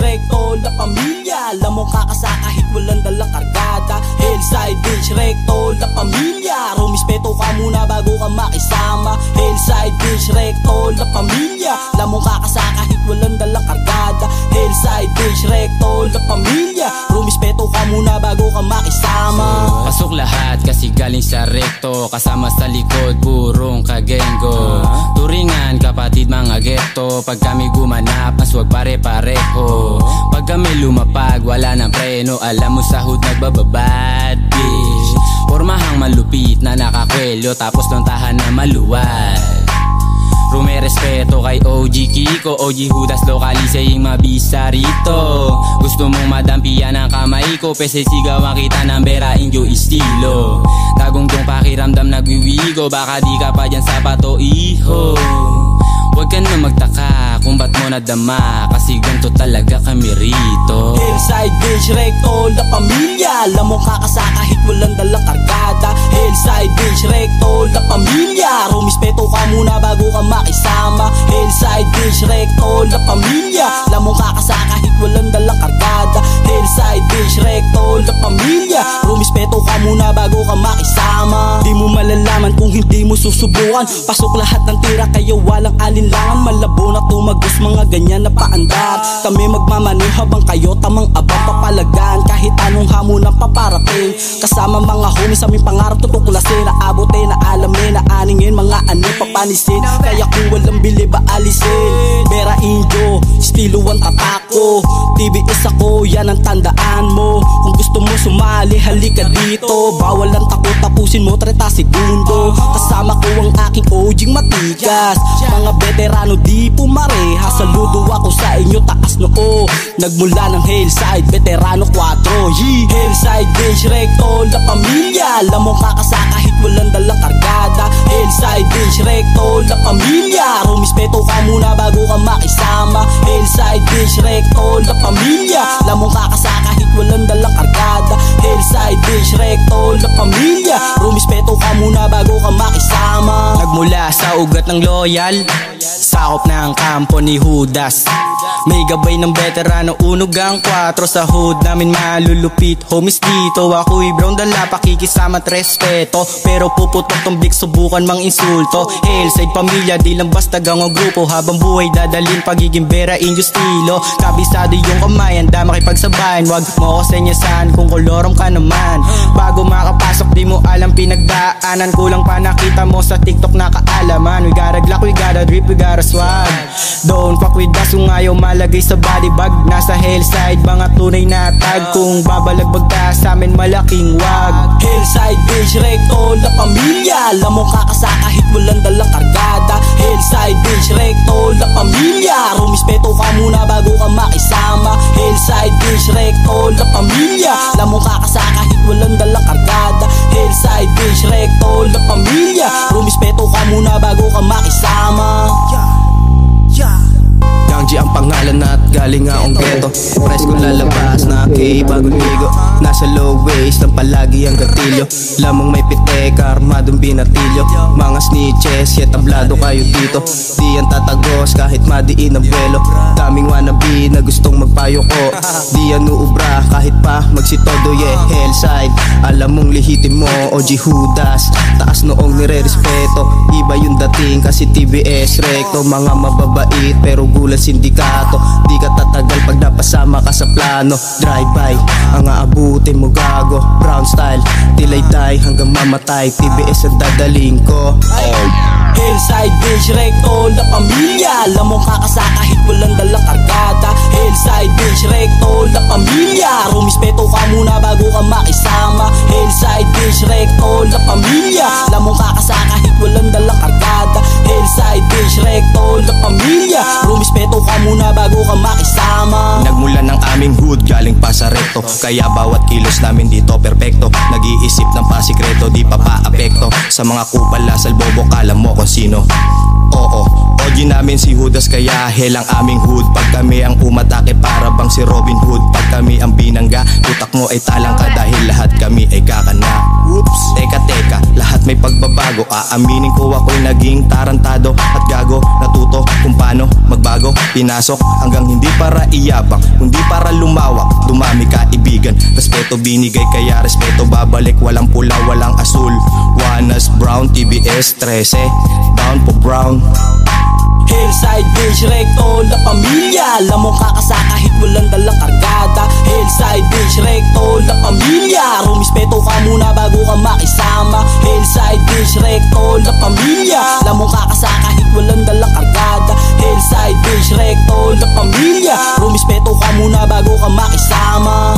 recto, la pamilya. Alam mo kakasa kahit walang dalang kargada. Hillside Beach, recto, la pamilya. Rumispeto ka muna bago ka makisama. Hillside Beach, recto, la pamilya. Alam mo kakasa kahit walang dalang kargada. Hillside Beach, recto, la pamilya. Rumispeto ka muna bago ka makisama. Pasok lahat kasi galing sa rekto. Kasama sa likod, burong kagengo. Turingan kapatid mga getto. Pag kami gumanap, mas wag pare-pareho. Pag kami lumapag, wala ng preno. Alam mo sahod nagbababad, bitch. Pormahang malupit na nakakwelyo. Tapos nuntahan na maluwal. Rumerespeto kay OG Kiko, OG Judas, lokaliseng mabisa rito. Gusto mong madampian ang kamay ko, pese sigaw ang kita ng bera, inyo estilo. Tagong-dong pakiramdam nagwiwigo, baka di ka pa dyan sa pato, iho. Huwag ka na magtaka kung ba't mo nadama, kasi ganito talaga kami rito. Hillside Beach, recto, la pamilya. Alam mo kakasa kahit walang dalang kargada. Hillside Beach, recto, la pamilya. Rumispeto ka muna bago ka makisama. Hillside Beach, recto, la pamilya. Alam mo kakasa kahit walang dalang kargada. Hillside Beach, recto, la pamilya. Rumispeto ka muna bago ka makisama. Di mo malalaman kung hindi mo susubukan. Pasok lahat ng tira kaya walang alinlangan. Malabo na tumagos mga ganyan na paandar. Kami magmamaneho habang kayo tamang abang papalagan. Kahit anong hamon na paparating. Kasama mga homies aming pangarap tutuklasin. Naabotin, naalamin, naaningin mga ano papanisin. Kaya kung walang bili ba alisin. Bera injo, estilo ang tatako. TBS ako, yan ang tandaan mo. Kung gusto mo sumali, halika dito. Bawal ang takot, tapusin mo 30 segundo. Kasama ko ang aking OG matigas. Mga veterano di pumareha. Saludo ako sa inyo, taas noo. Nagmula ng Hillside, veterano 4. Hillside Beach, recto, la pamilya. Alam mo kakasa kahit walang dalang kargada. Hillside Beach, recto, la pamilya. Rumispeto ka muna bago ka makisama. Hillside Beach, recto, la pamilya. Alam mo kakasa kahit walang dalang kargada. Hillside Beach, recto, la pamilya. Rumispeto ka muna bago ka makisama. Nagmula sa ugat ng loyal, sakop ng kampo ni Judas. May gabay ng veterano, unog ang 4. Sa hood namin malulupit, homies dito. Ako'y brown dala, pakikisama at respeto. Pero puputok tong big, subukan mang insulto. Hillside pamilya, di lang basta gango grupo. Habang buhay dadalhin, pagiging bera inyo estilo. Kabisado yung kamay, handa makipagsabayan. Wag mo ako senyasan kung kolorom ka naman. Bago makapasok, di mo alam pinagdaanan. Kulang pa nakita mo sa TikTok na kaalaman. We gotta glock, we gotta drip, we gotta swag. Don't fuck with us kung ayaw malagay sa body bag. Nasa Hillside, mga tunay na tag. Kung babalagbag ka sa amin, malaking wag. Hillside Beach, recto, la pamilya. Alam mo kakasa kahit walang dalang kargada. Hillside Beach, recto, la pamilya. Rumispeto ka muna bago ka makisama. Hillside Beach, recto, la pamilya. Alam mo kakasa kahit walang dalang kargada. Hillside Beach, recto, la pamilya. Rumispeto ka muna bago ka makisama. Young G ang pangalan at galing akong ghetto. Press ko lalabas na kay bagong ligo. Nasa low waist lang palagi ang gatilyo. Lamang may pitek, armadong binatilyo. Mga snitches, yet tablado kayo dito. Di yan tatagos kahit madiin ang belo. Daming wannabe na gustong magpayo ko. Di yan uubra kahit pa magsitodo, yeah. Hillside, alam mong lihitin mo, OG Judas. Taas noong nire-respeto, iba yung dating kasi TBS recto. Mga mababait pero gulat sindikato. Di ka tatagal pag napasama ka sa plano. Drive-by, ang aabutin mo gago. Brown style, tilay die hanggang mamatay. TBS ang dadaling ko. Hillside Beach, recto, la pamilya. Alam mo kakasa kahit walang dalang kargada. Hillside Beach, recto, la pamilya. Rumispeto ka muna bago ka makisama. Hillside Beach, recto, la pamilya. Alam mo kakasa kahit walang dalang kargada. Hillside Beach, recto, la pamilya. Rumispeto ka muna bago ka makisama. Nagmula ng aming hood, galing pa sa rekto. Kaya bawat kilos namin dito perpekto. Nag-iisip ng pasikreto, di pa pa-apekto. Sa mga kupal, lasal bobo, kala mo kung sino. Oo, OG namin si Judas kaya hell ang aming hood. Pag kami ang umatake para bang si Robin Hood. Pag kami ang binangga, utak mo ay talang ka dahil lahat kami ay kakana. Oops, teka, lahat may pagbabago. Aaminin ko ako'y naging tarantado at gago. Natuto kung paano magbago. Pinasok hanggang hindi para iyabang, kundi para lumawak. Dumami kaibigan, respeto binigay kaya respeto babalik. Walang pula, walang asul. Juanas Brown, TBS 13, down po Brown. Hillside Beach, Recto, La Pamilya. Lamong kakasa kahit walang dalang kargada. Hillside Beach, Recto, La Pamilya. Rumispeto ka muna bago ka makisama. Hillside Beach, Recto, La Pamilya. Lamong kakasa kahit walang dalang kargada. Hillside Beach, Recto, La Pamilya. Rumispeto ka muna bago ka makisama.